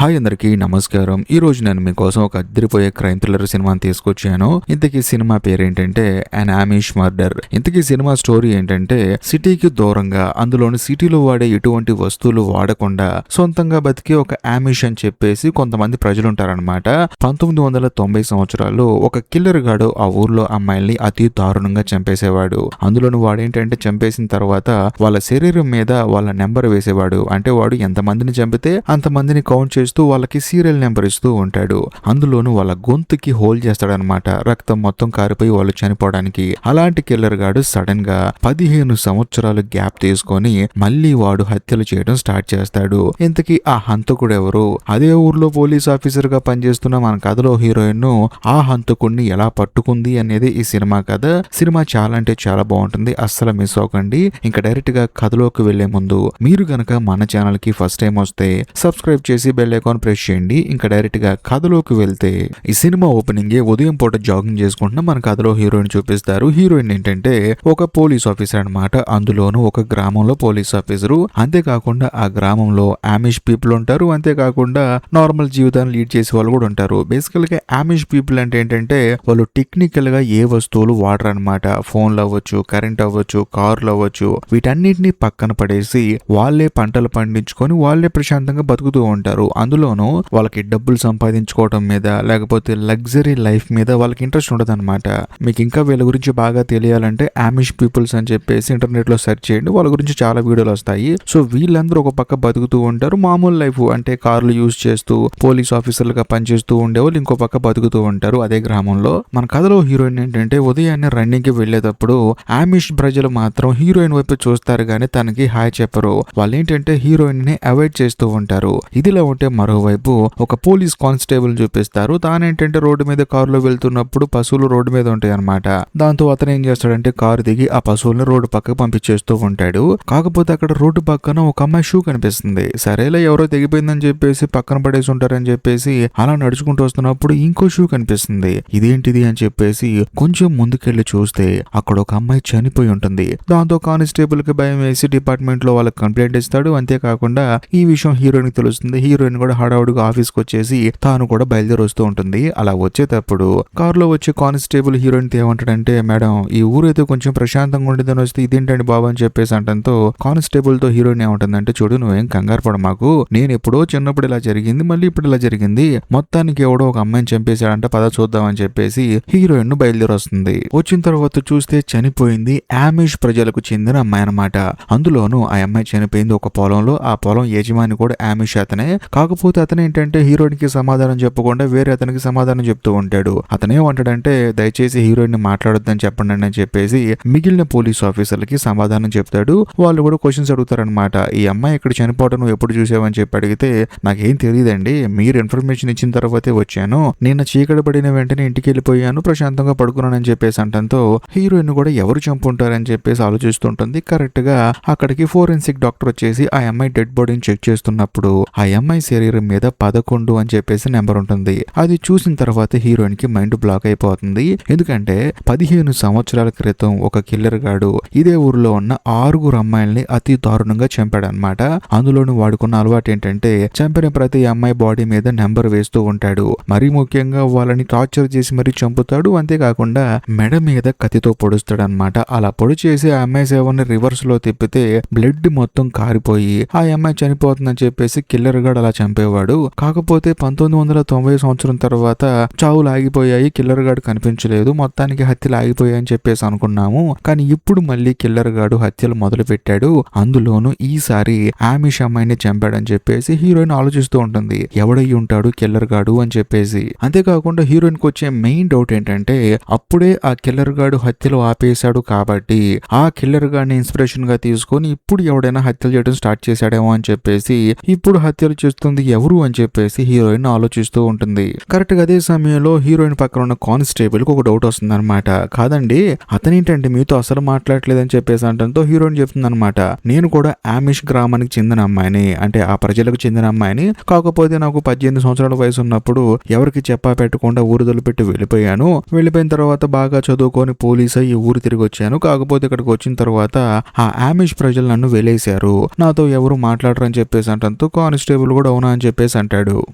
Hi అందరికీ నమస్కారం. ఈ రోజు నేను మీకోసం ఒక అదిరిపోయే క్రైమ్ థ్రిల్లర్ సినిమాని తీసుకొచ్చాను. ఇంతకీ సినిమా పేరేంటంటే అన్ ఆమిష్ మర్డర్. ఇంతకీ సినిమా స్టోరీ ఏంటంటే సిటీకి దూరంగా, అందులోని సిటీలో వాడే ఎటువంటి వస్తువులు వాడకుండా సొంతంగా బతికే ఒక ఆమిష్ అని చెప్పేసి కొంతమంది ప్రజలు ఉంటారనమాట. 1990 సంవత్సరాల్లో ఒక కిల్లర్ గాడు ఆ ఊర్లో అమ్మాయిల్ని అతి దారుణంగా చంపేసేవాడు. అందులోని వాడేంటంటే చంపేసిన తర్వాత వాళ్ళ శరీరం మీద వాళ్ళ నెంబర్ వేసేవాడు. అంటే వాడు ఎంతమందిని చంపితే అంతమందిని కౌంట్ చేస్తూ వాళ్ళకి సీరియల్ నెంబర్ ఇస్తూ ఉంటాడు. అందులోనూ వాళ్ళ గొంతుకి హోల్ చేస్తాడనమాట, రక్తం మొత్తం కారిపోయి వాళ్ళు చనిపోవడానికి. అలాంటి కిల్లర్ గాడు సడన్ గా 15 సంవత్సరాలు గ్యాప్ తీసుకొని మళ్ళీ వాడు హత్యలు చేయడం స్టార్ట్ చేస్తాడు. ఇంతకీ ఆ హంతకుడు ఎవరు? అదే ఊర్లో పోలీస్ ఆఫీసర్ గా పనిచేస్తున్న మన కథలో హీరోయిన్ ఆ హంతకుడిని ఎలా పట్టుకుంది అనేది ఈ సినిమా కథ. సినిమా చాలా అంటే చాలా బాగుంటుంది, అస్సలు మిస్ అవ్వకండి. ఇంకా డైరెక్ట్ గా కథలోకి వెళ్లే ముందు మీరు గనక మన ఛానల్ కి ఫస్ట్ టైం వస్తే సబ్స్క్రైబ్ చేసి బెల్ ఐకాన్ ప్రెస్ చేయండి. ఇంకా డైరెక్ట్ గా కథలోకి వెళ్తే ఈ సినిమా ఓపెనింగ్ ఉదయం పూట జాగింగ్ చేసుకుంటున్న మన కథలో హీరోయిన్ చూపిస్తారు. హీరోయిన్ ఏంటంటే ఒక పోలీస్ ఆఫీసర్ అనమాట. అందులోనూ ఒక గ్రామంలో పోలీస్ ఆఫీసరు. అంతేకాకుండా ఆ గ్రామంలో ఆమిష్ పీపుల్ ఉంటారు. అంతేకాకుండా నార్మల్ జీవితాన్ని లీడ్ చేసే వాళ్ళు కూడా ఉంటారు. బేసికల్ గా ఆమిష్ పీపుల్ అంటే ఏంటంటే వాళ్ళు టెక్నికల్ గా ఏ వస్తువులు వాడరు అనమాట. ఫోన్లు అవ్వచ్చు, కరెంట్ అవ్వచ్చు, కార్లు అవ్వచ్చు, వీటన్నిటిని పక్కన పడేసి వాళ్ళే పంటలు పండించుకొని వాళ్ళే ప్రశాంతంగా బతుకుతూ ఉంటారు. అందులోనూ వాళ్ళకి డబ్బులు సంపాదించుకోవడం మీద లేకపోతే లగ్జరీ లైఫ్ మీద వాళ్ళకి ఇంట్రెస్ట్ ఉండదు అనమాట. మీకు ఇంకా వీళ్ళ గురించి బాగా తెలియాలంటే ఆమిష్ పీపుల్స్ అని చెప్పేసి ఇంటర్నెట్ లో సెర్చ్ చేయండి, వాళ్ళ గురించి చాలా వీడియోలు వస్తాయి. సో వీళ్ళందరూ ఒక పక్క బతుకుతూ ఉంటారు మామూలు లైఫ్, అంటే కార్లు యూజ్ చేస్తూ పోలీస్ ఆఫీసర్లుగా పనిచేస్తూ ఉండేవాళ్ళు ఇంకో పక్క బతుకుతూ ఉంటారు అదే గ్రామంలో. మన కథలో హీరోయిన్ ఏంటంటే ఉదయాన్నే రన్నింగ్ కి వెళ్లేటప్పుడు ఆమిష్ ప్రజలు మాత్రం హీరోయిన్ వైపు చూస్తారు గానీ తనకి హాయ్ చెప్పరు. వాళ్ళు ఏంటంటే హీరోయిన్ ని అవాయిడ్ చేస్తూ ఉంటారు. ఇదిలా ఉంటే మరోవైపు ఒక పోలీస్ కానిస్టేబుల్ చూపిస్తారు. తానేంటంటే రోడ్డు మీద కారులో వెళ్తున్నప్పుడు పశువులు రోడ్డు మీద ఉంటాయి అనమాట. దాంతో అతను ఏం చేస్తాడంటే కారు దిగి ఆ పశువుల్ని రోడ్డు పక్కకు పంపించేస్తూ ఉంటాడు. కాకపోతే అక్కడ రోడ్డు పక్కన ఒక అమ్మాయి షూ కనిపిస్తుంది. సరేలే ఎవరో తెగిపోయిందని చెప్పేసి పక్కన పడేసి ఉంటారని చెప్పేసి అలా నడుచుకుంటూ వస్తున్నప్పుడు ఇంకో షూ కనిపిస్తుంది. ఇదేంటిది అని చెప్పేసి కొంచెం ముందుకెళ్లి చూస్తే అక్కడ ఒక అమ్మాయి చనిపోయి ఉంటుంది. దాంతో కానిస్టేబుల్ కి భయం వేసి డిపార్ట్మెంట్ లో వాళ్ళకి కంప్లైంట్ ఇస్తాడు. అంతేకాకుండా ఈ విషయం హీరోయిన్ కి తెలుస్తుంది. హీరోయిన్ కూడా హడావుడిగా ఆఫీస్ కి వచ్చేసి తాను కూడా బయలుదేరి వస్తూ ఉంటుంది. అలా వచ్చేటప్పుడు కారులో వచ్చే కానిస్టేబుల్ హీరోయిన్ ఏమంటాడంటే, మేడం ఈ ఊరు అయితే కొంచెం ప్రశాంతంగా ఉండేదని వస్తే ఇదేంటండి బాబు అని చెప్పేసి అంటంతో కానిస్టేబుల్ తో హీరోయిన్ ఏమంటుందంటే, చూడు నువ్వేం కంగారు పడ మాకు, నేను ఎప్పుడో చిన్నప్పుడు ఇలా జరిగింది, మళ్ళీ ఇప్పుడు ఇలా జరిగింది, మొత్తానికి ఎవడో ఒక అమ్మాయిని చంపేశాడంట, పద చూద్దామని చెప్పేసి హీరోయిన్ ను బయలుదేరి వస్తుంది. వచ్చిన తర్వాత చూస్తే చనిపోయింది ఆమిష్ ప్రజలకు చెందిన అమ్మాయి అనమాట. అందులోనూ ఆ అమ్మాయి చనిపోయింది ఒక పొలంలో. ఆ పొలం యజమాని కూడా ఆమిష్ అతనే. కాకపోతే అతను ఏంటంటే హీరోయిన్ కి సమాధానం చెప్పకుండా వేరే అతనికి సమాధానం చెప్తూ ఉంటాడు. అతనేమంటాడంటే, దయచేసి హీరోయిన్ ని మాట్లాడొద్దని చెప్పండి అని చెప్పేసి మిగిలిన పోలీస్ ఆఫీసర్లకి సమాధానం చెప్తాడు. వాళ్ళు కూడా క్వశ్చన్స్ అడుగుతారనమాట. ఈ అమ్మాయి ఇక్కడ చనిపోవడం నువ్వు ఎప్పుడు చూసావని చెప్పి అడిగితే, నాకేం తెలియదండి, మీరు ఇన్ఫర్మేషన్ ఇచ్చిన తర్వాతే వచ్చాను, నిన్న చీకటి పడిన వెంటనే ఇంటికి వెళ్ళిపోయాను, ప్రశాంతంగా పడుకున్నానని చెప్పేసి అంటంతో హీరోయిన్ కూడా ఎవరు చంపుంటారని చెప్పేసి ఆలోచిస్తుంటుంది. కరెక్ట్ గా అక్కడికి ఫోరెన్సిక్ డాక్టర్ వచ్చేసి ఆ అమ్మాయి డెడ్ బాడీని చెక్ చేస్తున్నప్పుడు ఆ అమ్మాయి శరీరం మీద 11 అని చెప్పేసి నెంబర్ ఉంటుంది. అది చూసిన తర్వాత హీరోయిన్ కి మైండ్ బ్లాక్ అయిపోతుంది. ఎందుకంటే 15 సంవత్సరాల క్రితం ఒక కిల్లర్ గాడు ఇదే ఊర్లో ఉన్న 6 అమ్మాయిల్ని అతి దారుణంగా చంపాడనమాట. అందులోని వాడుకున్న అలవాటు ఏంటంటే చంపిన ప్రతి అమ్మాయి బాడీ మీద నెంబర్ వేస్తూ ఉంటాడు. మరీ ముఖ్యంగా వాళ్ళని టార్చర్ చేసి మరీ చంపుతాడు. అంతేకాకుండా మెడ మీద కత్తితో పొడుస్తాడు అనమాట. అలా పొడి చేసి ఆ అమ్మాయి సేవని రివర్స్ లో తిప్పితే బ్లడ్ మొత్తం కారిపోయి ఆ అమ్మాయి చనిపోతుందని చెప్పేసి కిల్లర్ గాడు అలా చంపేవాడు. కాకపోతే 1990 సంవత్సరం తర్వాత చావులు ఆగిపోయాయి, కిల్లర్ గాడు కనిపించలేదు, మొత్తానికి హత్యలు ఆగిపోయాయని చెప్పేసి అనుకున్నాము. కానీ ఇప్పుడు మళ్ళీ కిల్లర్ గాడు హత్యలు మొదలు పెట్టాడు. అందులోనూ ఈసారి ఆమిష్ అమ్మాయిని చంపాడని చెప్పేసి హీరోయిన్ ఆలోచిస్తూ ఉంటుంది, ఎవడై ఉంటాడు కిల్లర్ గాడు అని చెప్పేసి. అంతేకాకుండా హీరోయిన్ కి వచ్చే మెయిన్ డౌట్ ఏంటంటే, అప్పుడే ఆ కిల్లర్ గాడు హత్యలు ఆపేశాడు కాబట్టి ఆ కిల్లర్ గాడిని ఇన్స్పిరేషన్ గా తీసుకొని ఇప్పుడు ఎవడైనా హత్యలు చేయడం స్టార్ట్ చేశాడేమో అని చెప్పేసి ఇప్పుడు హత్యలు చేస్తుంది ఎవరు అని చెప్పేసి హీరోయిన్ ఆలోచిస్తూ ఉంటుంది. కరెక్ట్ గా అదే సమయంలో హీరోయిన్ పక్కన ఉన్న కానిస్టేబుల్ కి ఒక డౌట్ వస్తుంది అనమాట. కాదండి అతనేంటంటే మీతో అసలు మాట్లాడలేదని చెప్పేసి అంటంతో హీరోయిన్ చెప్తుంది అనమాట, నేను కూడా ఆమిష్ గ్రామానికి చెందిన అమ్మాయిని, అంటే ఆ ప్రజలకు చెందిన అమ్మాయిని, కాకపోతే నాకు 18 సంవత్సరాల వయసు ఉన్నప్పుడు ఎవరికి చెప్పా పెట్టకుండా ఊరు వదిలిపెట్టి వెళ్ళిపోయాను. వెళ్ళిపోయిన తర్వాత బాగా చదువుకొని పోలీస్ అయ్యి ఊరు తిరిగి వచ్చాను. కాకపోతే ఇక్కడికి వచ్చిన తర్వాత ఆ ఆమిష్ ప్రజలు నన్ను వెలేశారు, నాతో ఎవరు మాట్లాడరని చెప్పేసి అంటంతో కానిస్టేబుల్ కూడా అవునా అవునా అని చెప్పేసి అంటాడు.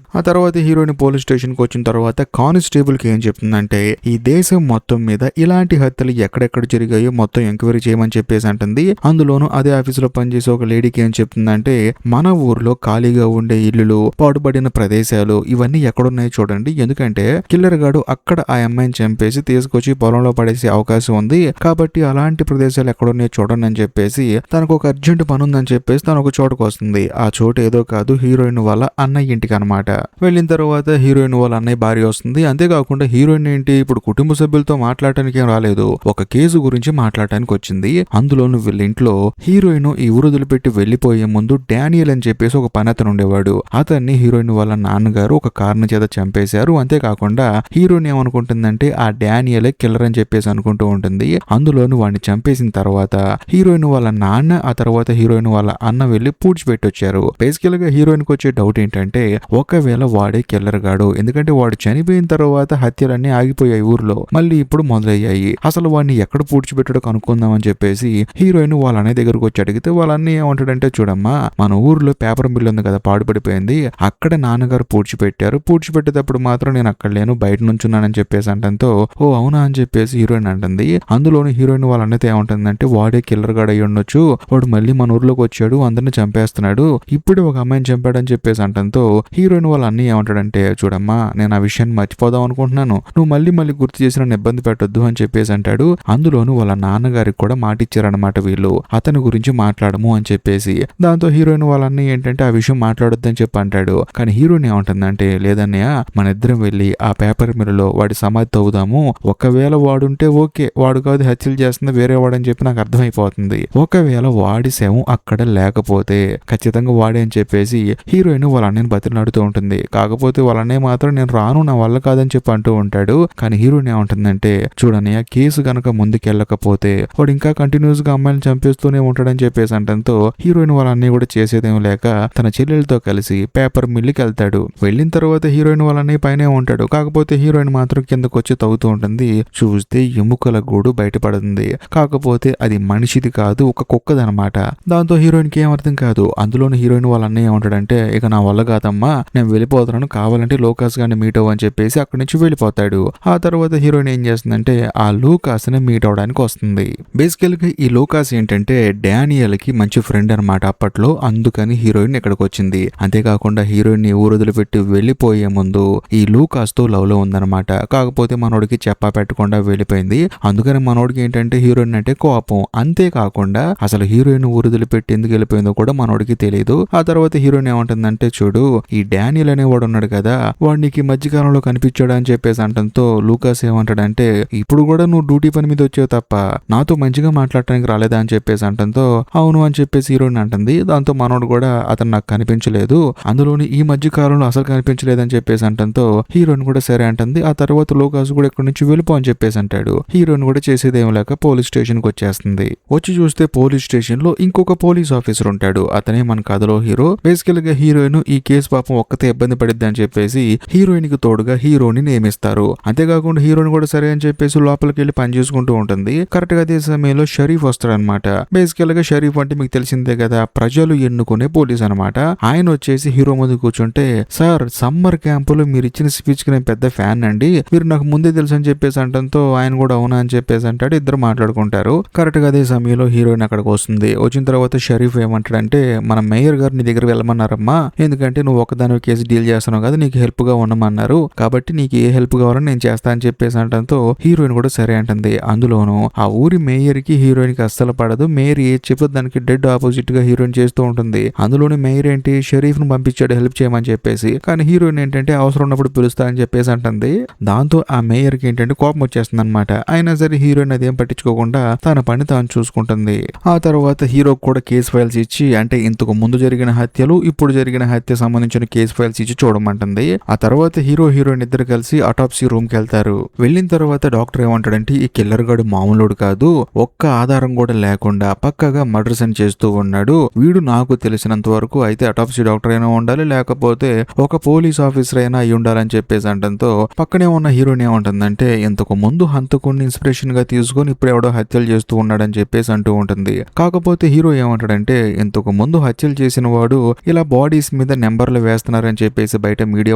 ఆ తర్వాత హీరోయిన్ పోలీస్ స్టేషన్ కి వచ్చిన తర్వాత కానిస్టేబుల్ కి ఏం చెప్తుందంటే ఈ దేశం మొత్తం మీద ఇలాంటి హత్యలు ఎక్కడెక్కడ జరిగాయో మొత్తం ఎంక్వైరీ చేయమని చెప్పేసి అంటుంది. అందులోనూ అదే ఆఫీస్ లో పనిచేసే ఒక లేడీకి ఏం చెప్తుందంటే మన ఊర్లో ఖాళీగా ఉండే ఇల్లులు, పాడుపడిన ప్రదేశాలు ఇవన్నీ ఎక్కడున్నాయో చూడండి, ఎందుకంటే కిల్లర్ గాడు అక్కడ ఆ అమ్మాయిని చంపేసి తీసుకొచ్చి పొలంలో పడేసే అవకాశం ఉంది, కాబట్టి అలాంటి ప్రదేశాలు ఎక్కడున్నాయో చూడండి అని చెప్పేసి తనకు ఒక అర్జెంట్ పని ఉందని చెప్పేసి తను ఒక చోటుకు వస్తుంది. ఆ చోటు ఏదో కాదు, హీరోయిన్ వాళ్ళ అన్నయ్య ఇంటికి అనమాట. వెళ్ళిన తర్వాత హీరోయిన్ వాళ్ళ అన్నయ్య భార్య వస్తుంది. అంతేకాకుండా హీరోయిన్ ఏంటి ఇప్పుడు కుటుంబ సభ్యులతో మాట్లాడటానికి ఏం రాలేదు, ఒక కేసు గురించి మాట్లాడటానికి వచ్చింది. అందులోనూ వీళ్ళ ఇంట్లో హీరోయిన్ ఈ ఊరు వదిలిపెట్టి వెళ్లిపోయే ముందు డానియల్ అని చెప్పేసి ఒక పని అతను ఉండేవాడు. అతన్ని హీరోయిన్ వాళ్ళ నాన్నగారు ఒక కారణం చేత చంపేశారు. అంతేకాకుండా హీరోయిన్ ఏమనుకుంటుందంటే ఆ డానియలే కిల్లర్ అని చెప్పేసి అనుకుంటూ ఉంటుంది. అందులోనూ వాడిని చంపేసిన తర్వాత హీరోయిన్ వాళ్ళ నాన్న, ఆ తర్వాత హీరోయిన్ వాళ్ళ అన్న వెళ్లి పూడ్చిపెట్టొచ్చారు. బేసికల్ గా హీరోయిన్ కి వచ్చే డౌట్ ఏంటంటే ఒకవేళ వాడే కిల్లర్ గాడు, ఎందుకంటే వాడు చనిపోయిన తర్వాత హత్యలన్నీ ఆగిపోయాయి ఊర్లో, మళ్ళీ ఇప్పుడు మొదలయ్యాయి, అసలు వాడిని ఎక్కడ పూడ్చిపెట్టడో కనుక్కుందాం అని చెప్పేసి హీరోయిన్ వాళ్ళ అన్నయ్య దగ్గరకు వచ్చి అడిగితే వాళ్ళ అన్నయ్య ఏమంటాడంటే చూడమ్మా మన ఊర్లో పేపర్ మిల్ ఉంది కదా పాడుపడిపోయింది, అక్కడ నాన్నగారు పూడ్చిపెట్టారు, పూడ్చిపెట్టేటప్పుడు మాత్రం నేను అక్కడ లేను బయట నుంచున్నానని చెప్పేసి అంటంతో ఓ అవునా అని చెప్పేసి హీరోయిన్ అంటుంది. అందులోని హీరోయిన్ వాళ్ళ అన్నయ్య ఏమంటుందంటే వాడే కిల్లర్ గాడు అయ్యి ఉండొచ్చు, వాడు మళ్ళీ మన ఊర్లోకి వచ్చాడు, అందరిని చంపేస్తున్నాడు, ఇప్పుడు ఒక అమ్మాయిని చంపాడని చెప్పేసి అంటంతో హీరోయిన్ వాళ్ళ అన్నయ్య ఏమంటాడంటే చూడమ్మా నేను ఆ విషయాన్ని మర్చిపోదాం అనుకుంటున్నాను, నువ్వు మళ్ళీ గుర్తు చేసి నన్ను ఇబ్బంది పెట్టొద్దు అని చెప్పేసి అంటాడు. అందులోనూ వాళ్ళ నాన్నగారికి కూడా మాట ఇచ్చారనమాట వీళ్ళు అతని గురించి మాట్లాడము అని చెప్పేసి. దాంతో హీరోయిన్ వాళ్ళ అన్నయ్య ఏంటంటే ఆ విషయం మాట్లాడొద్దని చెప్పి అంటాడు. కానీ హీరోయిన్ ఏమంటుందంటే లేదన్నయ్య మన ఇద్దరం వెళ్ళి ఆ పేపర్ మిల్లులో వాడి సమాధి తవ్వుదాము, ఒకవేళ వాడుంటే ఓకే, వాడు కాదు హత్యలు చేస్తుంది వేరే వాడని చెప్పి నాకు అర్థమైపోతుంది, ఒకవేళ వాడి శవం అక్కడ లేకపోతే ఖచ్చితంగా వాడే అని చెప్పేసి హీరోయిన్ వాళ్ళ అన్నయ్యని బతిలాడుతూ ఉంటుంది. కాకపోతే వాళ్ళ అన్నయ్య మాత్రం నేను రాను, నా వల్ల కాదని చెప్పి అంటూ ఉంటాడు. కానీ హీరోయిన్ ఏమంటుందంటే చూడన్నయ్య కేసు గనక ముందుకెళ్ళకపోతే వాడు ఇంకా కంటిన్యూస్ గా అమ్మాయిని చంపేస్తూనే ఉంటాడని చెప్పేసి అంటంతో హీరోయిన్ వాళ్ళ అన్నయ్య కూడా చేసేదేం లేక తన చెల్లెలతో కలిసి పేపర్ మిల్లుకి వెళ్తాడు. వెళ్ళిన తర్వాత హీరోయిన్ వాళ్ళ అన్నయ్య పైనే ఉంటాడు. కాకపోతే హీరోయిన్ మాత్రం కిందకు వచ్చి తవ్వుతూ ఉంటుంది. చూస్తే ఎముకల గూడు బయటపడుతుంది. కాకపోతే అది మనిషిది కాదు, ఒక కుక్కదనమాట. దాంతో హీరోయిన్ కి ఏం అర్థం కాదు. అందులోని హీరోయిన్ వాళ్ళ అన్నయ్య ఏమంటాడంటే ఇక నా వల్ల కాదమ్మా నేను వెళ్ళిపోతున్నాను, కావాలంటే లోకాస్ గారిని మీట్ అవ్వని చెప్పేసి అక్కడి నుంచి వెళ్ళిపోతాడు. ఆ తర్వాత హీరోయిన్ ఏం చేస్తుందంటే ఆ లూకాస్ ని మీట్ అవడానికి వస్తుంది. బేసికల్ గా ఈ లూకాస్ ఏంటంటే డానియల్ కి మంచి ఫ్రెండ్ అనమాట అప్పట్లో, అందుకని హీరోయిన్ ఇక్కడికి వచ్చింది. అంతేకాకుండా హీరోయిన్ ని ఊరు వదిలిపెట్టి వెళ్లిపోయే ముందు ఈ లూకాస్ తో లవ్ లో ఉందన్నమాట. కాకపోతే మనోడికి చెప్పా పెట్టకుండా వెళ్ళిపోయింది. అందుకని మనోడికి ఏంటంటే హీరోయిన్ అంటే కోపం. అంతేకాకుండా అసలు హీరోయిన్ ఊరు వదిలిపెట్టి ఎందుకు వెళ్ళిపోయిందో కూడా మనోడికి తెలియదు. ఆ తర్వాత హీరోయిన్ ఏమంటుందంటే చూడు ఈ డానియల్ అనేవాడు ఉన్నాడు కదా, వాడు నీకు ఈ మధ్యకాలంలో కనిపించాడు అని చెప్పేసి అంటంతో లూకాస్ ఏమంటాడంటే ఇప్పుడు కూడా నువ్వు డ్యూటీ పని మీద వచ్చావు తప్ప నాతో మంచిగా మాట్లాడటానికి రాలేదా అని చెప్పేసి అంటంతో అవును అని చెప్పేసి హీరోయిన్ అంటుంది. దాంతో మనోడు కూడా అతను నాకు కనిపించలేదు, అందులోని ఈ మధ్య కాలంలో అసలు కనిపించలేదని చెప్పేసి అంటంతో హీరోయిన్ కూడా సరే అంటుంది. ఆ తర్వాత లూకాస్ కూడా ఇక్కడి నుంచి వెళ్ళిపో అని చెప్పేసి అంటాడు. హీరోయిన్ కూడా చేసేదేం లేక పోలీస్ స్టేషన్ కి వచ్చేస్తుంది. వచ్చి చూస్తే పోలీస్ స్టేషన్ లో ఇంకొక పోలీస్ ఆఫీసర్ ఉంటాడు. అతనే మన కథలో హీరో. బేసికల్ గా హీరోయిన్ ఈ కేసు పాపం ఒక్కతే ఇబ్బంది పడిద్ది అని చెప్పేసి హీరోయిన్ కి తోడుగా హీరోని నియమిస్తారు. అంతేకాకుండా హీరోయిన్ కూడా సరే అని చెప్పేసి లోపలికి వెళ్ళి పని చేసుకుంటూ ఉంటుంది. కరెక్ట్ గా అదే సమయంలో షరీఫ్ వస్తాడనమాట. బేసికల్ గా షరీఫ్ అంటే మీకు తెలిసిందే కదా, ప్రజలు ఎన్నుకునే పోలీస్ అనమాట. ఆయన వచ్చేసి హీరో ముందు కూర్చుంటే సార్ సమ్మర్ క్యాంపులో మీరు ఇచ్చిన స్పీచ్ కి నేను పెద్ద ఫ్యాన్ అండి, మీరు నాకు ముందే తెలుసు అని చెప్పేసి అంటంతో ఆయన కూడా అవునా అని చెప్పేసి అంటాడు. ఇద్దరు మాట్లాడుకుంటారు. కరెక్ట్ గా అదే సమయంలో హీరోయిన్ అక్కడికి వస్తుంది. వచ్చిన తర్వాత షరీఫ్ ఏమంటాడంటే మన మేయర్ గారు నీ దగ్గర వెళ్ళమన్నారమ్మా, ఎందుకంటే నువ్వు ఒకదాని కేసు డీల్ చేస్తున్నావు కదా, నీకు హెల్ప్ గా ఉండమన్నారు, కాబట్టి నీకు ఏ హెల్ప్ కావాలని నేను చేస్తా అని చెప్పేసి అంటంతో హీరోయిన్ కూడా సరే అంటుంది. అందులోను ఆ ఊరి మేయర్ కి హీరోయిన్ కి అస్సలు పడదు. మేయర్ ఏ చెప్పు దానికి డెడ్ ఆపోజిట్ గా హీరోయిన్ చేస్తూ ఉంటుంది. అందులోని మేయర్ ఏంటి షరీఫ్ ను పంపించాడు హెల్ప్ చేయమని చెప్పేసి, కానీ హీరోయిన్ ఏంటంటే అవసరం ఉన్నప్పుడు పిలుస్తా అని చెప్పేసి అంటుంది. దాంతో ఆ మేయర్ కి ఏంటంటే కోపం వచ్చేస్తుంది అనమాట. అయినా సరే హీరోయిన్ అదేం పట్టించుకోకుండా తన పని తాను చూసుకుంటుంది. ఆ తర్వాత హీరోకి కూడా కేసు ఫైల్స్ ఇచ్చి అంటే ఇంతకు ముందు జరిగిన హత్యలు ఇప్పుడు జరిగిన హత్య సంబంధించిన కేసు ఫైల్స్ ఇచ్చి చూడమంటుంది. ఆ తర్వాత హీరోయిన్ ఇద్దరు కలిసి అటాప్సీ రూమ్ కి వెళ్తారు. వెళ్ళిన తర్వాత డాక్టర్ ఏమంటాడంటే ఈ కిల్లర్ గాడు మామూలుడు కాదు, ఒక్క ఆధారం కూడా లేకుండా పక్కగా మర్డర్స్ అని చేస్తూ ఉన్నాడు, వీడు నాకు తెలిసినంత వరకు అయితే అటాప్సీ డాక్టర్ అయినా ఉండాలి లేకపోతే ఒక పోలీస్ ఆఫీసర్ అయినా అయి ఉండాలని చెప్పేసి అంటంతో పక్కనే ఉన్న హీరోయిన్ ఏమంటుందంటే ఇంతకు ముందు హంతకుడిని ఇన్స్పిరేషన్ గా తీసుకొని ఇప్పుడు ఎవడో హత్యలు చేస్తూ ఉన్నాడని చెప్పేసి అంటూ ఉంటుంది. కాకపోతే హీరో ఏమంటాడంటే ఇంతకు ముందు హత్యలు చేసిన వాడు ఇలా బాడీస్ మీద మీద నెంబర్లు వేస్తున్నారని చెప్పేసి బయట మీడియా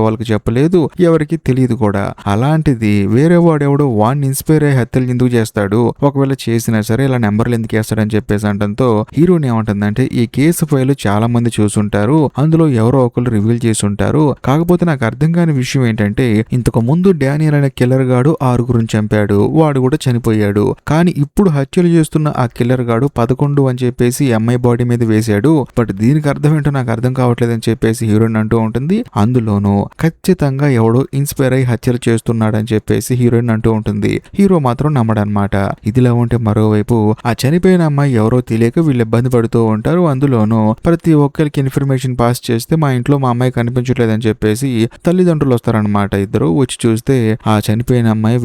వాళ్ళకి చెప్పలేదు, ఎవరికి తెలియదు కూడా. అలాంటిది వేరే వాడెవడో వాడిని ఇన్స్పైర్ అయ్యి హత్యలు ఎందుకు చేస్తాడు, ఒకవేళ చేసినా సరే ఇలా నెంబర్లు ఎందుకు వేస్తాడని చెప్పేసి అంటంతో హీరోని ఏమంటుందంటే ఈ కేసు ఫైల్ చాలా మంది చూసుంటారు, అందులో ఎవరో ఒకరు రివీల్ చేసి ఉంటారు. కాకపోతే నాకు అర్థం కాని విషయం ఏంటంటే ఇంతకు ముందు డానియల్ అనే కిల్లర్ గాడు 6 చంపాడు, వాడు కూడా చనిపోయాడు. కానీ ఇప్పుడు హత్యలు చేస్తున్న ఆ కిల్లర్ గాడు 11 అని చెప్పేసి అమ్మాయి బాడీ మీద వేశాడు. బట్ దీనికి అర్థం ఏంటో నాకు అర్థం కావట్లేదు అని చెప్పేసి హీరోయిన్ అంటూ ఉంటుంది. అందులోనూ ఖచ్చితంగా ఎవడో ఇన్స్పైర్ అయ్యి హత్యలు చేస్తున్నాడని చెప్పేసి హీరోయిన్ అంటూ ఉంటుంది. హీరో మాత్రం నమ్మడనమాట. ఇదిలా ఉంటే మరోవైపు ఆ చనిపోయిన అమ్మాయి ఎవరో తెలియక వీళ్ళు ఇబ్బంది పడుతూ ఉంటారు. అందులోనూ ప్రతి ఒక్కరికి ఇన్ఫర్మేషన్ పాస్ చేస్తే మా ఇంట్లో మా అమ్మాయి కనిపించట్లేదని చెప్పేసి తల్లిదండ్రులు వస్తారనమాట. ఇద్దరు వచ్చి చూస్తే ఆ చనిపోయిన అమ్మాయి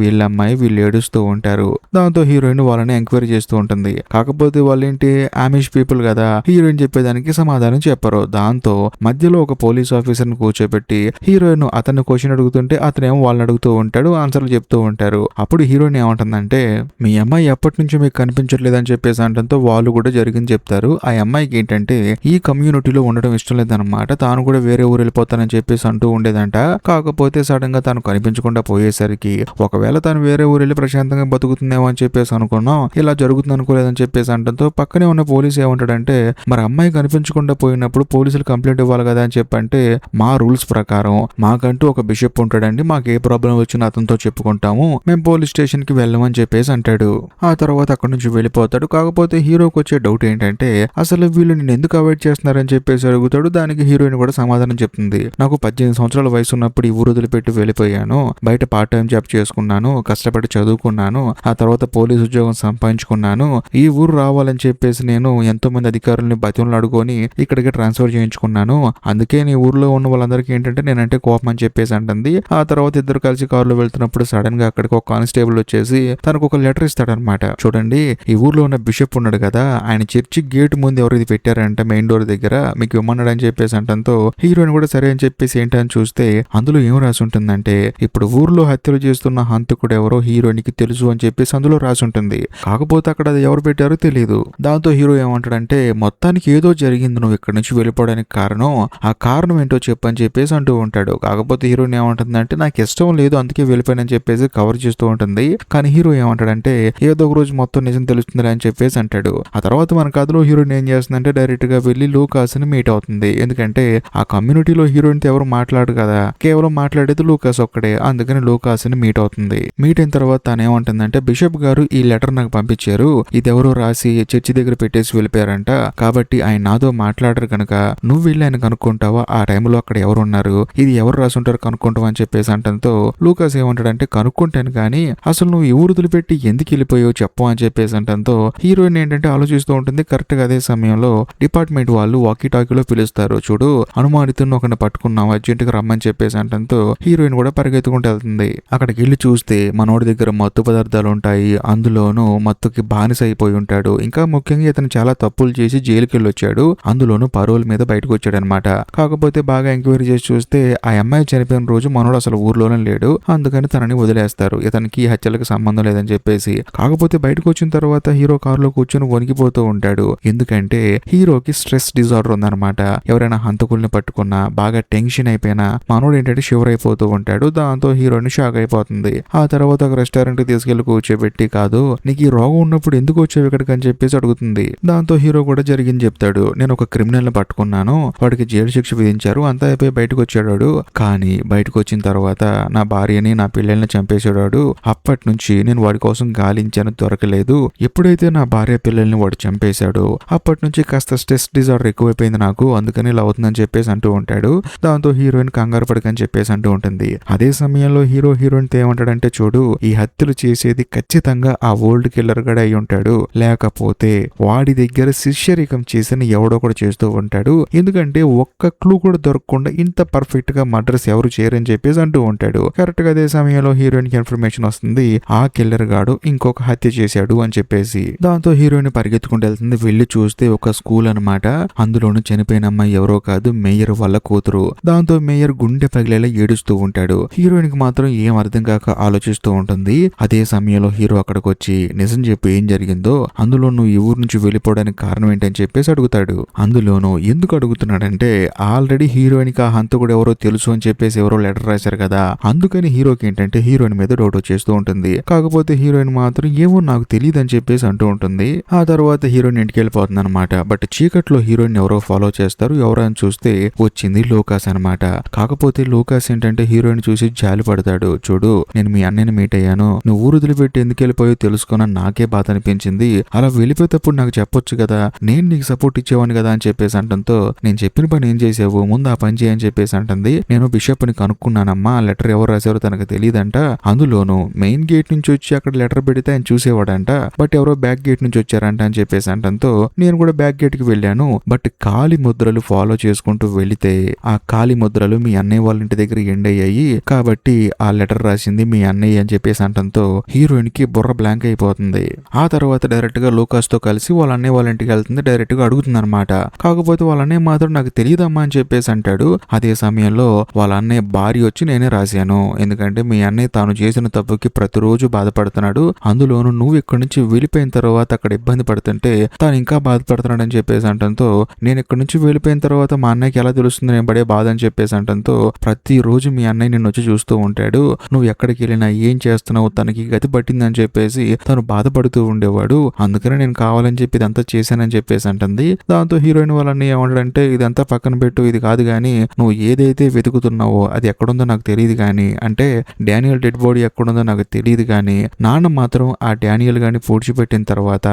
వీళ్ళు ఏడుస్తూ ఉంటారు. దాంతో హీరోయిన్ వాళ్ళని ఎంక్వైరీ చేస్తూ ఉంటుంది. కాకపోతే వాళ్ళేంటి ఆమిష్ పీపుల్ కదా, హీరోయిన్ చెప్పేదానికి సమాధానం చెప్పరు. దాంతో మధ్యలో ఒక పోలీస్ ఆఫీసర్ ని కూర్చోబెట్టి హీరోయిన్ అతన్ని క్వశ్చన్ అడుగుతుంటే అతనేమో వాళ్ళని అడుగుతూ ఉంటాడు, ఆన్సర్లు చెప్తూ ఉంటారు. అప్పుడు హీరోయిన్ ఏమంటుందంటే మీ అమ్మాయి ఎప్పటి నుంచి మీకు కనిపించట్లేదని చెప్పేసి అంటంతో వాళ్ళు కూడా జరిగింది చెప్తారు. ఆ అమ్మాయికి ఏంటంటే ఈ కమ్యూనిటీలో ఉండడం ఇష్టం లేదనమాట, తాను కూడా వేరే ఊరు వెళ్ళిపోతానని చెప్పేసి అంటూ ఉండేదంట. కాకపోతే సడన్ గా తాను కనిపించకుండా పోయేసరికి ఒకవేళ తాను వేరే ఊరు వెళ్ళి ప్రశాంతంగా బతుకుతుందేమో అని చెప్పేసి అనుకున్నాం, ఇలా జరుగుతుంది అనుకోలేదని చెప్పేసి అంటంతో పక్కనే ఉన్న పోలీసు ఏమంటాడంటే మరి అమ్మాయి కనిపించకుండా పోయినప్పుడు పోలీసులు కంప్లైంట్ ఇవ్వాలి కదా అని చెప్పంటే మా రూల్స్ ప్రకారం మాకంటూ ఒక బిషప్ ఉంటాడండి, మాకు ఏ ప్రాబ్లం వచ్చినా అతనితో చెప్పుకుంటాము, మేము పోలీస్ స్టేషన్ కి వెళ్ళమని చెప్పేసి అంటాడు. ఆ తర్వాత అక్కడ నుంచి వెళ్ళిపోతాడు. కాకపోతే హీరోకి వచ్చే డౌట్ ఏంటంటే అసలు వీళ్ళు నేను ఎందుకు అవాయిడ్ చేస్తున్నారని చెప్పేసి అడుగుతాడు. దానికి హీరోయిన్ కూడా సమాధానం చెప్తుంది. నాకు 18 సంవత్సరాల వయసు ఉన్నప్పుడు ఈ ఊరు వదిలిపెట్టి వెళ్ళిపోయాను, బయట పార్ట్ టైం జాబ్ చేసుకున్నాను, కష్టపడి చదువుకున్నాను, ఆ తర్వాత పోలీస్ ఉద్యోగం సంపాదించుకున్నాను, ఈ ఊరు రావాలని చెప్పేసి నేను ఎంతో మంది అధికారులని బతిమలు అడుగుని ఇక్కడికి ట్రాన్స్ఫర్ చేయించుకున్నాను, అందుకే నీ ఊర్లో ఉన్న వాళ్ళందరికీ ఏంటంటే నేనంటే కోపం అని చెప్పేసి అంటుంది. ఆ తర్వాత ఇద్దరు కలిసి కారులో వెళ్తున్నప్పుడు సడన్ గా అక్కడికి ఒక కానిస్టేబుల్ వచ్చేసి తనకు ఒక లెటర్ ఇస్తాడనమాట. చూడండి ఈ ఊర్లో ఉన్న బిషప్ ఉన్నాడు కదా, ఆయన చర్చి గేట్ ముందు ఎవరు ఇది పెట్టారంట మెయిన్ డోర్ దగ్గర, మీకు ఇవ్వమన్నాడు అని చెప్పేసి అంటంతో హీరోయిన్ కూడా సరే అని చెప్పేసి ఏంటని చూస్తే అందులో ఏం రాసి ఉంటుందంటే ఇప్పుడు ఊర్లో హత్యలు చేస్తున్న హంతకుడు ఎవరో హీరోయిన్ కి తెలుసు అని చెప్పేసి అందులో రాసి ఉంటుంది. కాకపోతే అక్కడ అది ఎవరు పెట్టారో తెలియదు. దాంతో హీరో ఏమంటాడంటే మొత్తానికి ఏదో జరిగింది, నువ్వు ఇక్కడ నుంచి వెళ్ళిపోవడానికి కారణం, ఆ కారణం ఏంటో చెప్పని చెప్పేసి అంటూ ఉంటాడు. కాకపోతే హీరోయిన్ ఏమంటుందంటే నాకు ఇష్టం లేదు అందుకే వెళ్ళిపోయానని చెప్పేసి కవర్ చేస్తూ ఉంటుంది. కానీ హీరో ఏమంటాడంటే ఏదో ఒక రోజు మొత్తం నిజం తెలుస్తుంది అని చెప్పేసి అంటాడు. ఆ తర్వాత మన కథలో హీరోయిన్ ఏం చేస్తుందంటే డైరెక్ట్ గా వెళ్ళి లూకాస్ ని మీట్ అవుతుంది. ఎందుకంటే ఆ కమ్యూనిటీలో హీరోయిన్ తో ఎవరు మాట్లాడు కదా, కేవలం మాట్లాడేది లూకాస్ ఒక్కడే, అందుకని లూకాస్ ని మీట్ అవుతుంది. మీట్ అయిన తర్వాత తను ఏమంటుందంటే బిషప్ గారు ఈ లెటర్ నాకు పంపించారు, ఇది ఎవరో రాసి చర్చి దగ్గర పెట్టేసి వెళ్ళిపోయారంట, కాబట్టి ఆయన నాతో మాట్లాడరు కనుక నువ్వు వెళ్ళి ఆయన కనుక్కుంటావా, ఆ టైంలో అక్కడ ఎవరు ఉన్నారు, ఇది ఎవరు రాసి ఉంటారు కనుక్కుంటావా అని చెప్పేసి అంటంతో లూకాస్ ఏమంటాడంటే కనుక్కుంటాను కానీ అసలు నువ్వు ఈ ఊరు వదిలిపెట్టి ఎందుకు వెళ్ళిపోయావు చెప్పు అని చెప్పేసి అంటంతో హీరోయిన్ ఏంటంటే ఆలోచిస్తూ ఉంటుంది. కరెక్ట్ గా అదే సమయంలో డిపార్ట్మెంట్ వాళ్ళు వాకీ టాకీలో పిలుస్తారు, చూడు అనుమానితున్న ఒకరిని పట్టుకున్నాం అర్జెంట్ గా రమ్మని చెప్పేసి అంటంతో హీరోయిన్ కూడా పరిగెత్తుకుంటూ వెళ్తుంది. అక్కడికి వెళ్ళి చూస్తే మనోడి దగ్గర మత్తు పదార్థాలు ఉంటాయి, అందులోనూ మత్తుకి బానిస అయిపోయి ఉంటాడు. ఇంకా ముఖ్యంగా ఇతను చాలా తప్పులు చేసి జైలుకి వెళ్ళి వచ్చాడు, అందులోనూ పరోల్ మీద బయటకు వచ్చాడు అనమాట. కాకపోతే బాగా ఎంక్వైరీ చేసి చూస్తే ఆ అమ్మాయి చనిపోయిన రోజు మనోడు అసలు ఊర్లోనే లేడు, అందుకని తనని వదిలేస్తారు, ఇతనికి ఈ హత్యలకు సంబంధం లేదని చెప్పేసి. కాకపోతే బయటకు వచ్చిన తర్వాత హీరో కారులో కూర్చొని వణికిపోతూ ఉంటాడు. ఎందుకంటే హీరోకి స్ట్రెస్ డిజార్డర్ ఉందన్నమాట. ఎవరైనా హంతకుల్ని పట్టుకున్నా బాగా టెన్షన్ అయిపోయినా మనోడు ఏంటంటే షివర్ అయిపోతూ ఉంటాడు. దాంతో హీరోయిన్ షాక్ అయిపోతుంది. ఆ తర్వాత ఒక రెస్టారెంట్ కి తీసుకెళ్లి కూర్చోబెట్టి కాదు నీకు ఈ రోగం ఉన్నప్పుడు ఎందుకు వచ్చావు ఇక్కడికి అని చెప్పేసి అడుగుతుంది. దాంతో హీరో కూడా జరిగింది చెప్తాడు. నేను ఒక క్రిమినల్ ని పట్టుకున్నాను, వాడికి జైలు శిక్ష విధించారు, అంతా అయిపోయి బయటకు వచ్చాడు, కానీ బయటకు వచ్చిన తర్వాత నా భార్యని నా పిల్లల్ని చంపేసాడు, అప్పటి నుంచి నేను వాడి కోసం గాలించాను దొరకలేదు, ఎప్పుడైతే నా భార్య పిల్లల్ని వాడు చంపేశాడు అప్పటి నుంచి కాస్త స్ట్రెస్ డిజార్డర్ ఎక్కువైపోయింది నాకు, అందుకని ఇలా అవుతుందని చెప్పేసి అంటూ ఉంటాడు. దాంతో హీరోయిన్ కంగారు పడకని చెప్పేసి అంటూ ఉంటుంది. అదే సమయంలో హీరోయిన్ తో ఏమంటాడంటే చూడు ఈ హత్యలు చేసేది ఖచ్చితంగా ఆ ఓల్డ్ కిల్లర్ గడ అయి ఉంటాడు, లేకపోతే వాడి దగ్గర శిష్యరికం చేసిన ఎవడో కూడా చేస్తూ ఉంటాడు, ఎందుకంటే ఒక్క క్లూ కూడా దొరకకుండా ఇంత పర్ఫెక్ట్ గా మర్డర్స్ ఎవరు చేయరని చెప్పేసి అంటూ ఉంటాడు. కరెక్ట్ గా అదే సమయంలో హీరోయిన్ కి ఇన్ఫర్మేషన్ వస్తుంది ఆ కిల్లర్ గాడు ఇంకొక హత్య చేశాడు అని చెప్పేసి. దాంతో హీరోయిన్ పరిగెత్తుకుంటూ వెళ్తుంది. వెళ్లి చూస్తే ఒక స్కూల్ అనమాట, అందులోను చనిపోయిన అమ్మాయి ఎవరో కాదు మేయర్ వాళ్ళ కూతురు. దాంతో మేయర్ గుండె పగిలేలా ఏడుస్తూ ఉంటాడు. హీరోయిన్ కి మాత్రం ఏం అర్థం కాక ఆలోచిస్తూ ఉంటుంది. అదే సమయంలో హీరో అక్కడికి వచ్చి నిజం చెప్పి ఏం జరిగిందో, అందులో నువ్వు ఈ ఊరు నుంచి వెళ్ళిపోవడానికి కారణం ఏంటని చెప్పేసి అడుగుతాడు. అందులోనూ ఎందుకు అడుగుతున్నాడంటే ఆల్రెడీ హీరోయిన్ కి ఆ హంతకుడు ఎవరో తెలుసు అని చెప్పేసి ఎవరో లెటర్ రాశారు కదా, అందుకని హీరోకి ఏంటంటే హీరోయిన్ మీద డౌట్ వచ్చేస్తూ ఉంటుంది. కాకపోతే హీరోయిన్ మాత్రం ఏమో నాకు తెలియదు అని చెప్పేసి అంటూ ఉంటుంది. ఆ తర్వాత హీరోయిన్ ఇంటికి వెళ్ళిపోతుంది అనమాట. బట్ చీకట్లో హీరోయిన్ ఎవరో ఫాలో చేస్తారు. ఎవరో అని చూస్తే వచ్చింది లూకాస్ అనమాట. కాకపోతే లూకాస్ ఏంటంటే హీరోయిన్ చూసి జాలి పడతాడు. చూడు, నేను మీ అన్నయ్యని మీట్ అయ్యాను, నువ్వు ఊరు వదిలిపెట్టి ఎందుకు వెళ్ళిపోయో తెలుసుకున్నా నాకే బాధ అనిపించింది, అలా వెళ్ళిపోయేటప్పుడు నాకు చెప్పొచ్చు కదా, నేను నీకు సపోర్ట్ ఇచ్చేవాను కదా అని చెప్పేసి అంటంతో, నేను చెప్పిన పని ఏం చేసావు, ముందు ఆ పని చేయని చెప్పేసి అంటుంది. నేను బిషప్ ని కనుక్కున్నానమ్మా, ఆ లెటర్ ఎవరు రాశారో తనకు తెలియదంట, అందులోను మెయిన్ గేట్ నుంచి వచ్చి అక్కడ లెటర్ పెడితే ఆయన చూసేవాడంట, బట్ ఎవరో బ్యాక్ గేట్ నుంచి వచ్చారంట అని చెప్పేసి అంటంతో నేను కూడా బ్యాక్ గేట్ కి వెళ్ళాను, బట్ కాలి ముద్రలు ఫాలో చేసుకుంటూ వెళితే ఆ కాలి ముద్రలు మీ అన్నయ్య వాళ్ళ ఇంటి దగ్గర ఎండ్ అయ్యాయి, కాబట్టి ఆ లెటర్ రాసింది మీ అన్నయ్య అని చెప్పేసి అంటంతో హీరోయిన్ కి బుర్ర బ్లాంక్ అయిపోతుంది. ఆ తర్వాత డైరెక్ట్ గా లూకాస్ తో కలిసి వాళ్ళ అన్నయ్య వాళ్ళ ఇంటికి వెళ్తుంది. డైరెక్ట్ గా అడుగుతుంది అనమాట. కాకపోతే వాళ్ళ అన్నయ్య మాత్రం నాకు తెలియదమ్మా అని చెప్పేసి అంటాడు. అదే సమయంలో వాళ్ళ అన్నయ్య భార్య వచ్చి నేనే రాశాను, ఎందుకంటే మీ అన్నయ్య తాను చేసిన తప్పుకి ప్రతిరోజు బాధపడుతున్నాడు, అందులోను నువ్వు ఇక్కడి నుంచి వెళ్ళిపోయిన తర్వాత అక్కడ ఇబ్బంది పడుతుంటే తాను ఇంకా బాధపడుతున్నాడు అని చెప్పేసి అంటంతో, నేను ఇక్కడి నుంచి వెళ్ళిపోయిన తర్వాత మా అన్నయ్యకి ఎలా తెలుస్తుంది నేను పడే బాధ అని చెప్పేసి అంటంతో, ప్రతిరోజు మీ అన్నయ్య నిన్ను వచ్చి చూస్తూ ఉంటాడు, నువ్వు ఎక్కడికి వెళ్ళినా ఏం చేస్తున్నావు తనకి గతి పట్టిందని చెప్పేసి తను బాధపడుతూ ఉండేవాడు, అందుకనే నేను కావాలని చెప్పి ఇదంతా చేశానని చెప్పేసి అంటుంది. దాంతో హీరోయిన్ వాళ్ళని ఏమంటాడంటే, ఇదంతా పక్కన పెట్టు, ఇది కాదు గానీ నువ్వు ఏదైతే వెతుకుతున్నావో అది ఎక్కడుందో నాకు తెలియదు గానీ, అంటే డానియల్ డెడ్ బాడీ ఎక్కడుందో నాకు తెలియదు గానీ నాన్న మాత్రం ఆ డానియల్ గాని పూడ్చిపెట్టిన తర్వాత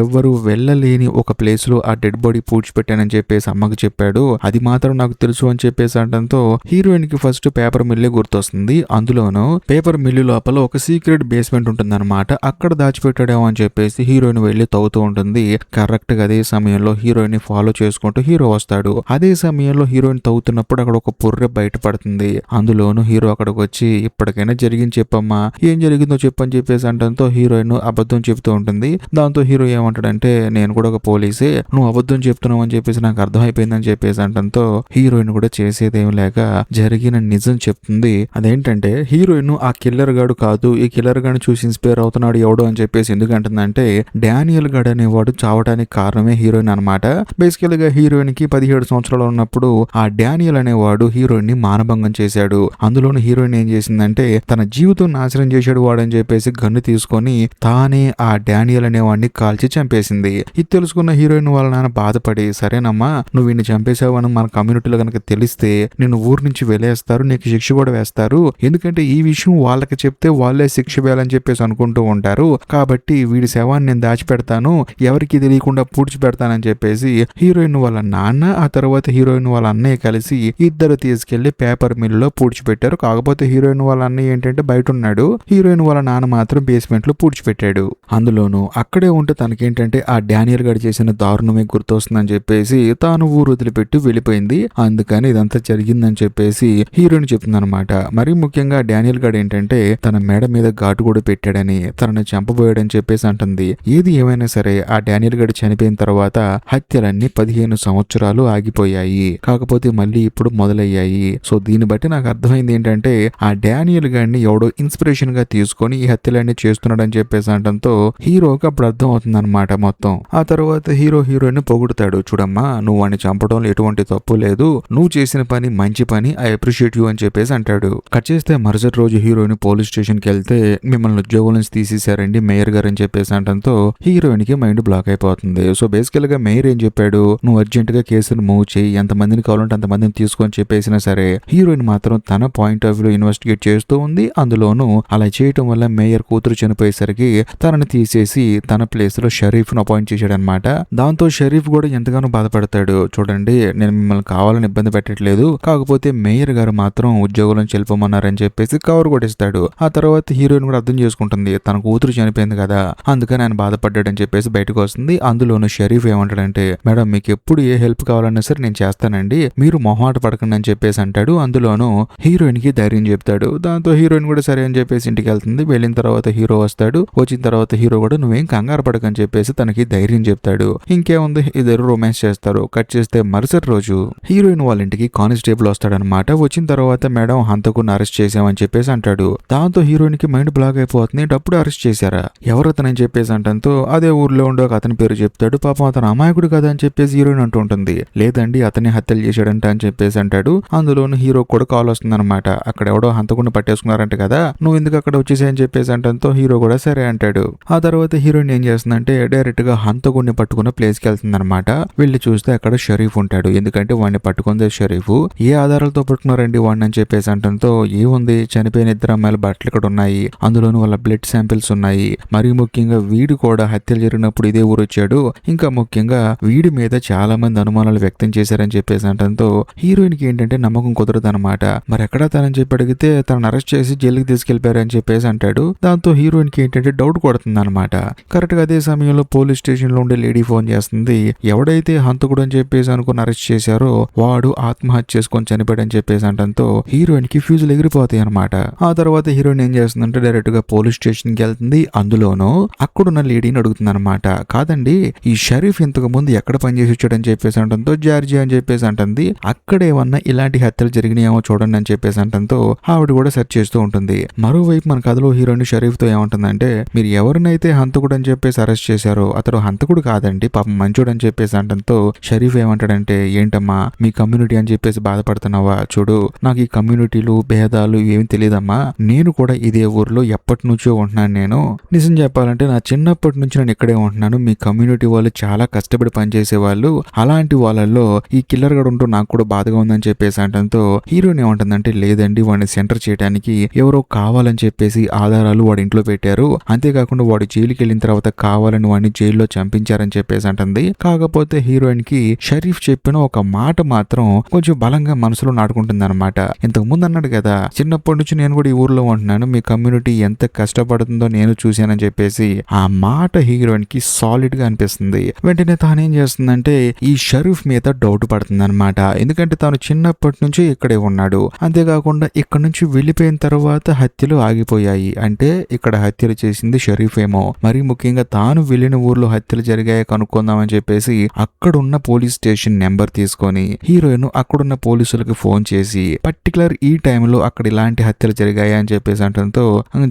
ఎవ్వరు వెళ్ళలేని ఒక ప్లేస్ లో ఆ డెడ్ బాడీ పూడ్చిపెట్టానని చెప్పేసి అమ్మకు చెప్పాడు, అది మాత్రం నాకు తెలుసు అని చెప్పేసి అంటంతో హీరోయిన్ కి ఫస్ట్ పేపర్ మిల్లే గుర్తొస్తుంది. అందులోనూ పేపర్ మిల్లు లోపల ఒక సీక్రెట్ బేస్మెంట్ ఉంటుందన్నమాట, అక్కడ దాచిపెట్టాడేమో అని చెప్పేసి హీరోయిన్ వెళ్లి తవ్వుతూ ఉంటుంది. కరెక్ట్ గా అదే సమయంలో హీరోయిన్ ని ఫాలో చేసుకుంటూ హీరో వస్తాడు. అదే సమయంలో హీరోయిన్ తవ్వుతున్నప్పుడు అక్కడ ఒక పుర్రె బయటపడుతుంది. అందులోను హీరో అక్కడికి వచ్చి ఇప్పటికైనా జరిగింది చెప్పమ్మా, ఏం జరిగిందో చెప్పని చెప్పేసి అంటంతో హీరోయిన్ అబద్ధం చెప్తూ ఉంటుంది. దాంతో హీరో ఏమంటాడంటే, నేను కూడా ఒక పోలీసే, నువ్వు అబద్ధం చెప్తున్నావు అని చెప్పేసి నాకు అర్థమైపోయిందని చెప్పేసి అంటంతో హీరోయిన్ కూడా చేసేదేం లేక జరిగిన నిజం చెప్తుంది. అదేంటంటే హీరోయిన్ ఆ కిల్లర్ గాడు కాదు, ఈ కిల్లర్ గాడిని చూసి ఇన్స్పైర్ అవుతున్నాడు ఎవడు అని చెప్పేసి ఎందుకంటుందంటే, డానియల్ గాడు అనేవాడు చావడానికి కారణమే హీరోయిన్ అనమాట. బేసికల్ గా హీరోయిన్ కి 17 సంవత్సరాలు ఉన్నప్పుడు ఆ డానియల్ అనేవాడు హీరోయిన్ ని మానభంగం చేశాడు. అందులోను హీరోయిన్ ఏం చేసిందంటే, తన జీవితం నాశనం చేశాడు వాడని చెప్పేసి గన్ను తీసుకొని తానే ఆ డానియల్ అనేవాడిని కాల్చి చంపేసింది. ఇది తెలుసుకున్న హీరోయిన్ వాళ్ళ నాన్న బాధపడి, సరేనమ్మా నువ్వు వీడిని చంపేశావు అని మన కమ్యూనిటీలో కనుక తెలిస్తే నిన్ను ఊరు నుంచి వెలేస్తారు, నీకు శిక్ష కూడా వేస్తారు, ఎందుకంటే ఈ విషయం వాళ్ళకి చెప్తే వాళ్ళే శిక్ష వేయాలని చెప్పేసి అనుకుంటూ ఉంటారు, కాబట్టి వీడి శవాన్ని నేను దాచిపెడతాను, ఎవరికి తెలియకుండా పూడ్చిపెడతానని చెప్పేసి హీరోయిన్ వాళ్ళ నాన్న ఆ తర్వాత హీరోయిన్ వాళ్ళ అన్నయ్య కలిసి ఇద్దరు తీసుకెళ్లి పేపర్ మిల్ లో పూడ్చిపెట్టారు. కాకపోతే హీరోయిన్ వాళ్ళ అన్నయ్య ఏంటంటే బయట ఉన్నాడు, హీరోయిన్ వాళ్ళ నాన్న మాత్రం బేస్మెంట్ లో పూడ్చిపెట్టాడు. అందులోను అక్కడే ఉంటే తనకేంటంటే ఆ డానియల్ గారు చేసిన దారుణమే గుర్తొస్తుందని చెప్పేసి తాను ఊరు వదిలిపెట్టి వెళ్ళిపోయింది, అందుకని ఇదంతా జరిగిందని చెప్పేసి హీరోయిన్ చెప్తుందనమాట. మరి ముఖ్యంగా డానియల్ గారు ఏంటంటే తన మెడ మీద ఘాటు కూడా పెట్టాడని, తనని చంపబోయాడని చెప్పేసి అంటుంది. ఏది ఏమైనా సరే ఆ డానియల్ గారు చనిపోయిన తర్వాత హత్యలన్నీ 15 సంవత్సరాలు ఆగిపోయాయి, కాకపోతే మళ్ళీ ఇప్పుడు మొదలయ్యాయి. సో దీన్ని బట్టి నాకు అర్థమైంది ఏంటంటే ఆ డానియల్ గారిని ఎవడో ఇన్స్పిరేషన్ గా తీసుకొని ఈ హత్యలన్నీ చేస్తున్నాడని చెప్పేసి అంటంతో హీరోకి అప్పుడు అర్థం అవుతుంది అనమాట మొత్తం. ఆ తర్వాత హీరో హీరోయిన్ పొగుడుతాడు, చూడమ్మా నువ్వు వాడిని చంపడంలో ఎటువంటి తప్పు లేదు, నువ్వు చేసిన పని మంచి పని, ఐ అప్రిషియేట్ యూ అని చెప్పేసి అంటాడు. కట్ చేస్తే మరుసటి రోజు హీరోయిన్ పోలీస్ స్టేషన్ కి వెళ్తే, మిమ్మల్ని ఉద్యోగం నుంచి తీసేశారండి మేయర్ గారు అని చెప్పేసి అంటంతో హీరోయిన్ కి మైండ్ బ్లాక్ అయిపోతుంది. సో బేసికల్ గా మేయర్ ఏం చెప్పాడు, నువ్వు అర్జెంట్ గా కేసును మూవ్ చేయి, ఎంతమందిని కావాలంటే అంతమందిని తీసుకొని చెప్పేసినా సరే హీరోయిన్ మాత్రం తన పాయింట్ ఆఫ్ వ్యూ ఇన్వెస్టిగేట్ చేస్తూ ఉంది. అందులోనూ అలా చేయటం వల్ల మేయర్ కూతురు చనిపోయేసరికి తనని తీసేసి తన ప్లేస్ లో షరీఫ్ ను అపాయింట్ చేశాడనమాట. దాంతో షరీఫ్ కూడా ఎంతగానో బాధపడతాడు, చూడండి నేను మిమ్మల్ని కావాలని ఇబ్బంది పెట్టట్లేదు, కాకపోతే మేయర్ గారు మాత్రం ఉద్యోగం నుంచి వెళ్ళిపోమన్నారని చెప్పేసి కవర్ కొట్టిస్తాడు. ఆ తర్వాత హీరోయిన్ కూడా అర్థం చేసుకుంటుంది, తన కూతురు చనిపోయింది కదా అందుకని ఆయన బాధపడ్డాడని చెప్పేసి బయటకు వస్తుంది. అందులోనూ షరీఫ్ ఏమంటాడంటే, మేడం మీకు ఎప్పుడు ఏ హెల్ప్ కావాలన్నా సరే నేను చేస్తానండి, మీరు మొహమాట పడకండి అని చెప్పేసి అంటాడు. అందులోనూ హీరోయిన్ కి ధైర్యం చెప్తాడు. దాంతో హీరోయిన్ కూడా సరే అని చెప్పేసి ఇంటికి వెళ్తుంది. వెళ్ళిన తర్వాత హీరో వస్తాడు. వచ్చిన తర్వాత హీరో కూడా నువ్వేం కంగారు పడకని చెప్పేసి తనకి ధైర్యం చెప్తాడు. ఇంకేముంది, ఇద్దరు రొమాన్స్ చేస్తారు. కట్ చేస్తే మరుసటి రోజు హీరోయిన్ వాళ్ళ ఇంటికి కానిస్టేబుల్ వస్తాడనమాట. వచ్చిన తర్వాత మేడం హంతకుని అరెస్ట్ చేసామని చెప్పేసి అంటాడు. దాంతో హీరోయిన్ కి మైండ్ బ్లాక్ అయిపోతుంది, డప్పుడు అరెస్ట్ చేశారా, ఎవరు అతనని చెప్పేసి అంటంతో అదే ఊర్లో ఉండే ఒక అతని పేరు చెప్తాడు. పాపం అతను అమాయకుడు కదా అని చెప్పేసి హీరోయిన్ అంటూ ఉంటుంది. లేదండి అతన్ని హత్యలు చేశాడంట అని చెప్పేసి అంటాడు. అందులోను హీరో కూడా కాల్ వస్తుందన్నమాట. అక్కడ ఎవడో హంతకుడిని పట్టేసుకున్నారంట కదా, నువ్వు ఎందుకు అక్కడ వచ్చేసాయి అని చెప్పేసి అంటంతో హీరో కూడా సరే అంటాడు. ఆ తర్వాత హీరోయిన్ ఏం చేస్తుందంటే డైరెక్ట్ గా హంతకుడిని పట్టుకున్న ప్లేస్ కి వెళ్తుందన్నమాట. వెళ్ళి చూస్తే అక్కడ షరీఫ్ ఉంటాడు. ఎందుకంటే వాడిని పట్టుకుందే షరీఫ్. ఏ ఆధారాలతో పట్టుకున్నారండి వాడిని అని చెప్పేసి అంటంతో ఏముంది, చనిపోయిన ఇద్దరు అమ్మాయిల బట్టలు ఇక్కడ ఉన్నాయి, అందులోనూ వాళ్ళ బ్లడ్ శాంపిల్స్ ఉన్నాయి, మరీ ముఖ్యంగా వీడు కూడా హత్యలు జరిగినప్పుడు ఇదే ఊరు వచ్చాడు, ఇంకా ముఖ్యంగా వీడి మీద చాలా మంది అనుమానాలు వ్యక్తం చేశారని చెప్పేసి అంటంతో హీరోయిన్ కి ఏంటంటే నమ్మకం కుదరదు అనమాట. మరి ఎక్కడ తనని చెప్పి అడిగితే తనను అరెస్ట్ చేసి జైలుకి తీసుకెళ్లిపారని చెప్పేసి అంటాడు. దాంతో హీరోయిన్ కి ఏంటంటే డౌట్ కొడుతుంది అనమాట. కరెక్ట్ గా అదే సమయంలో పోలీస్ స్టేషన్ లో ఉండే లేడీ ఫోన్ చేస్తుంది. ఎవడైతే హంతకుడు అని చెప్పేసి అనుకుని అరెస్ట్ చేశారో వాడు ఆత్మహత్య చేసుకొని చనిపోయాడని చెప్పేసి అంటంతో హీరోయిన్ కి ఫ్యూజులు ఎగిరిపోతాయి అనమాట. ఆ తర్వాత హీరోయిన్ ఏం చేస్తుందంటే డైరెక్ట్ గా పోలీస్ స్టేషన్ కి వెళ్తుంది. అందులోనూ అక్కడున్న లేడీని అడుగుతుంది అనమాట. కాదండి, ఈ షరీఫ్ ఇంతకు ముందు ఎక్కడ పనిచేసి వచ్చాడని చెప్పేసి అంటంతో జార్జియా అని చెప్పేసి అంటుంది. అక్కడ ఏమన్నా ఇలాంటి హత్యలు జరిగినాయేమో చూడండి అని చెప్పేసి అంటంతో ఆవిడ కూడా సెర్చ్ చేస్తూ ఉంటుంది. మరోవైపు మన కథలో హీరోయిన్ షరీఫ్ తో ఏమంటుందంటే మీరు ఎవరినైతే హంతకుడు అని చెప్పేసి అరెస్ట్ చేశారో అతడు హంతకుడు కాదండి, పాపం మంచోడు అని చెప్పేసి అంటంతో షరీఫ్ ఏమంటాడంటే ఏంటమ్మా మీ కమ్యూనిటీ అని చెప్పేసి బాధపడుతున్నావా, చూడు నాకు ఈ కమ్యూనిటీలు భేదాలు ఏమి తెలియదమ్మా, నేను కూడా ఇదే ఊర్లో ఎప్పటి నుంచో ఉంటున్నాను. నేను నిజం చెప్పాలంటే నా చిన్నప్పటి నుంచి నేను ఇక్కడే ఉంటున్నాను. మీ కమ్యూనిటీ వాళ్ళు చాలా కష్టపడి పనిచేసే వాళ్ళు, అలాంటి వాళ్ళల్లో ఈ కిల్లర్ గడు ఉంటూ నాకు కూడా బాధగా ఉందని చెప్పేసి అంటంతో హీరోయిన్ ఏమంటుందంటే లేదండి, వాడిని సెంటర్ చేయడానికి ఎవరో కావాలని చెప్పేసి ఆధారాలు వాడి ఇంట్లో పెట్టారు, అంతేకాకుండా వాడు జైలుకి వెళ్ళిన తర్వాత కావాలని వాడిని జైల్లో చంపించారని చెప్పేసి అంటుంది. కాకపోతే హీరోయిన్ కి షరీఫ్ చెప్పిన ఒక మాట మాత్రం కొంచెం బలంగా మనసులో నాటుకుంటుంది అనమాట. ఇంతకు ముందు అన్నాడు కదా, చిన్నప్పటి నుంచి నేను కూడా ఈ ఊర్లో ఉంటున్నాను, మీ కమ్యూనిటీ ఎంత కష్టపడుతుందో నేను చూశానని చెప్పేసి ఆ మాట హీరోయిన్ కి సాలిడ్ గా అనిపిస్తుంది. వెంటనే తానేం చేస్తుందంటే ఈ షరీఫ్ మీద డౌట్ పడుతుంది అనమాట. ఎందుకంటే తాను చిన్నప్పటి నుంచి ఇక్కడే ఉన్నాడు, అంతేకాకుండా ఇక్కడ నుంచి వెళ్ళిపోయిన తర్వాత హత్యలు ఆగిపోయాయి, అంటే ఇక్కడ హత్యలు చేసింది షరీఫ్ ఏమో, మరీ ముఖ్యంగా తాను వెళ్ళిన ఊర్లో హత్యలు జరిగాయి కనుక్కుందామని చెప్పేసి అక్కడున్న పోలీస్ స్టేషన్ నెంబర్ తీసుకొని హీరోయిన్ అక్కడున్న పోలీసులకు ఫోన్ చేసి పర్టికులర్ ఈ టైంలో అక్కడ ఇలాంటి హత్యలు జరిగాయి అని చెప్పేసి అంటంతో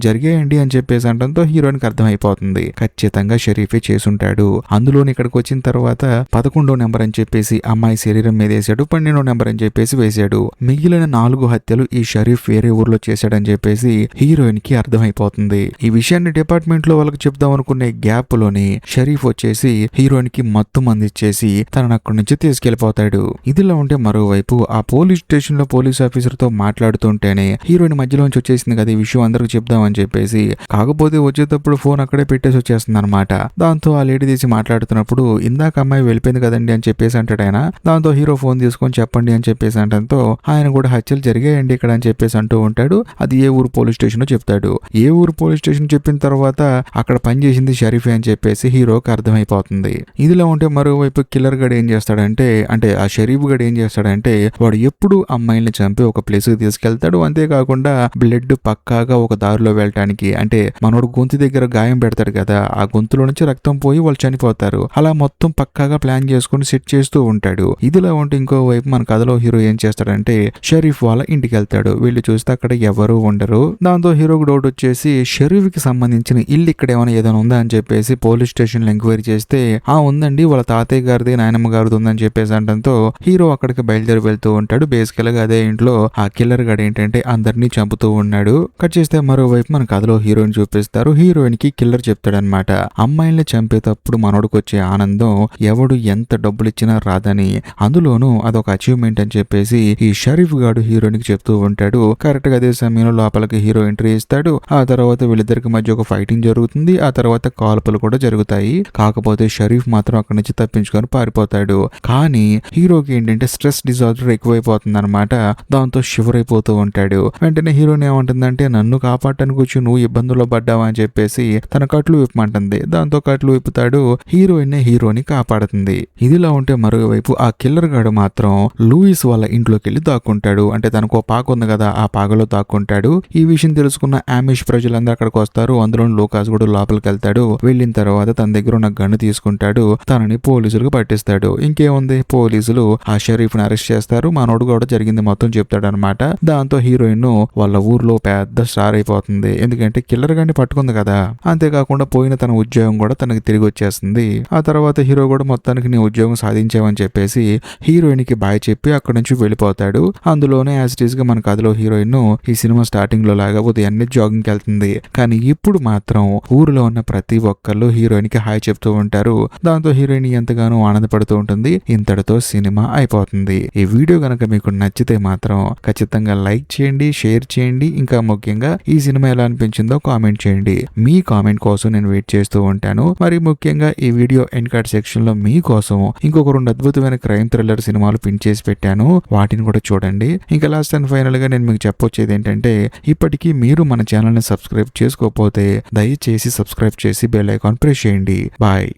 జరిగాయండి అని చెప్పేసి అంటంతో హీరోయిన్ కి అర్థమైపోతుంది ఖచ్చితంగా షరీఫే చేసుంటాడు. అందులోని ఇక్కడికి వచ్చిన తర్వాత 11వ నెంబర్ అని చెప్పేసి అమ్మాయి శరీరం మీద వేసాడు, 12వ నెంబర్ అని చెప్పేసి వేసాడు, మిగిలిన 4 హత్యలు ఈ షరీఫ్ వేరే ఊర్లో చేశాడని చెప్పేసి హీరోయిన్ కి అర్థమైపోతుంది. ఈ విషయాన్ని డిపార్ట్మెంట్ లో వాళ్ళకి చెప్దాం అనుకునే గ్యాప్ లోని షరీఫ్ వచ్చేసి హీరోయిన్ కి మత్తు మందిచ్చేసి తనను అక్కడి నుంచి తీసుకెళ్లిపోతాడు. ఇదిలా ఉంటే మరోవైపు ఆ పోలీస్ స్టేషన్ లో పోలీస్ ఆఫీసర్ తో మాట్లాడుతుంటేనే హీరోయిన్ మధ్యలోంచి వచ్చేసింది కదా ఈ విషయం అందరికి చెప్దామని చెప్పేసి, కాకపోతే వచ్చేటప్పుడు ఫోన్ అక్కడే పెట్టేసి వచ్చేస్తుంది అనమాట. దాంతో ఆ లేడీ తీసి మాట్లాడుతున్నప్పుడు ఇందాక అమ్మాయి వెళ్ళిపోయింది కదండి అని చెప్పేసి అంటాడు ఆయన. దాంతో హీరో ఫోన్ తీసుకొని చెప్పండి అని చెప్పేసి అంటంతో ఆయన కూడా హత్యలు జరిగాయండి ఇక్కడ అని చెప్పేసి అంటూ ఉంటాడు. అది ఏ ఊరు పోలీస్ స్టేషన్ చెప్తాడు. ఏ ఊరు పోలీస్ స్టేషన్ చెప్పిన తర్వాత అక్కడ పనిచేసింది షరీఫే అని చెప్పేసి హీరోకి అర్థమైపోతుంది. ఇదిలా ఉంటే మరోవైపు కిల్లర్ గడు ఏం చేస్తాడంటే, అంటే ఆ షరీఫ్ గడు ఏం చేస్తాడంటే వాడు ఎప్పుడు అమ్మాయిల్ని చంపి ఒక ప్లేస్ కి తీసుకెళ్తాడు, అంతేకాకుండా బ్లడ్ పక్కాగా ఒక దారిలో వెళ్ళటానికి, అంటే మనోడు గొంతు దగ్గర గాయం పెడతాడు కదా, ఆ గొంతులో నుంచి రక్తం పోయి వాళ్ళు చనిపోతారు, అలా మొత్తం పక్కాగా ప్లాన్ చేసుకుని సెట్ చేస్తూ ఉంటాడు. ఇదిలా ఉంటే ఇంకోవైపు మన కథలో హీరో ఏం చేస్తాడంటే షరీఫ్ వాళ్ళ ఇంటికి వెళ్తాడు. వీళ్ళు చూస్తే అక్కడ ఎవరు ఉండరు. దాంతో హీరోకి డౌట్ వచ్చేసి షరీఫ్ కి సంబంధించిన ఇల్లు ఇక్కడ ఏదైనా ఉందా అని చెప్పేసి పోలీస్ స్టేషన్ లో ఎంక్వైరీ చేస్తే ఆ ఉందండి, వాళ్ళ తాతయ్య గారిది నాయనమ్మ గారిది ఉందని చెప్పేసి అంటంతో హీరో అక్కడికి బయలుదేరి వెళ్తూ ఉంటాడు. బేసికల్ గా అదే ఇంట్లో ఆ కిల్లర్ గడు ఏంటంటే అందరినీ చంపుతూ ఉన్నాడు. కట్ చేస్తే మరోవైపు మన కథలో హీరోయిన్ చూపిస్తారు. హీరోయిన్ కి కిల్లర్ చెప్తాడనమాట, అమ్మాయిల్ని చంపేటప్పుడు మనోడికి వచ్చే ఆనందం ఎవడు ఎంత డబ్బులు ఇచ్చినా రాదని, అందులోనూ అదొక అచీవ్మెంట్ అని చెప్పేసి ఈ షరీఫ్ గాడు హీరోయిన్ కి చెప్తూ ఉంటాడు. కరెక్ట్ గా అదే సమయంలో లోపలికి హీరో ఎంట్రీ ఇస్తాడు. ఆ తర్వాత వీళ్ళిద్దరికి మధ్య ఒక ఫైటింగ్ జరుగుతుంది. ఆ తర్వాత కాల్పులు కూడా జరుగుతాయి. కాకపోతే షరీఫ్ మాత్రం అక్కడి నుంచి తప్పించుకొని పారిపోతాడు. కానీ హీరోకి ఏంటంటే స్ట్రెస్ డిజార్డర్ ఎక్కువైపోతుంది అనమాట. దాంతో షివర్ అయిపోతూ ఉంటాడు. వెంటనే హీరోయిన్ ఏమంటుందంటే నన్ను కాపాడటానికి వచ్చి నువ్వు ఇబ్బందుల్లో పడ్డావా అని చెప్పేసి తన కట్లు విప్పమంటుంది. దాంతో కట్లు విప్పుతాడు. హీరోని కాపాడుతుంది. ఇదిలా ఉంటే మరోవైపు ఆ కిల్లర్ గాడు మాత్రం లూయిస్ వాళ్ళ ఇంట్లోకి వెళ్ళి దాక్కుంటాడు. అంటే తనకు పాక ఉంది కదా, ఆ పాకలో దాక్కుంటాడు. ఈ విషయం తెలుసుకున్న ఆమిష్ ప్రజలందరూ అక్కడికి వస్తారు. అందులో లూకాస్ కూడా లోపలికి వెళ్తాడు. వెళ్ళిన తర్వాత తన దగ్గర ఉన్న గన్ను తీసుకుంటాడు. తనని పోలీసులకు పట్టిస్తాడు. ఇంకేముంది, పోలీసులు ఆ షరీఫ్ ని అరెస్ట్ చేస్తారు. మనోడు కూడా జరిగింది మొత్తం చెప్తాడు అనమాట. దాంతో హీరోయిన్ వాళ్ళ ఊర్లో పెద్ద స్టార్ అయిపోతుంది. ఎందుకంటే కిల్లర్ గాని పట్టుకుంది కదా, అంతేకాకుండా పోయిన తన ఉద్యోగం కూడా తనకి తిరిగి వచ్చేస్తుంది. ఆ తర్వాత హీరో కూడా మొత్తానికి నీ ఉద్యోగం సాధించావని చెప్పేసి చేసి హీరోయిన్ కి బాయ్ చెప్పి అక్కడ నుంచి వెళ్ళిపోతాడు. అందులోనే యాజ్ ఇట్ ఈస్ గా మన కథలో హీరోయిన్ ఈ సినిమా స్టార్టింగ్ లో లాగా ఉదయాన్నే జాగింగ్ వెళ్తుంది. కానీ ఇప్పుడు మాత్రం ఊరిలో ఉన్న ప్రతి ఒక్కళ్ళు హీరోయిన్ కి హాయ్ చెప్తూ ఉంటారు. దాంతో హీరోయిన్ ఎంతగానో ఆనందపడుతూ ఉంటుంది. ఇంతటితో సినిమా అయిపోతుంది. ఈ వీడియో గనక మీకు నచ్చితే మాత్రం ఖచ్చితంగా లైక్ చేయండి, షేర్ చేయండి. ఇంకా ముఖ్యంగా ఈ సినిమా ఎలా అనిపించిందో కామెంట్ చేయండి. మీ కామెంట్ కోసం నేను వెయిట్ చేస్తూ ఉంటాను. మరి ముఖ్యంగా ఈ వీడియో ఎండ్ కార్డ్ సెక్షన్ లో మీకోసం ఇంకొక 2 అద్భుతమైన క్రైమ్ థ్రిల్లర్ సినిమాలు పిన్ చేసి పెట్టాను. వాటిని కూడా చూడండి. ఇంకా లాస్ట్ అండ్ ఫైనల్ గా నేను మీకు చెప్పొచ్చేది ఏంటంటే, ఇప్పటికీ మీరు మన ఛానల్ ని సబ్స్క్రైబ్ చేసుకోకపోతే దయచేసి సబ్స్క్రైబ్ చేసి బెల్ ఐకాన్ ప్రెస్ చేయండి. బాయ్.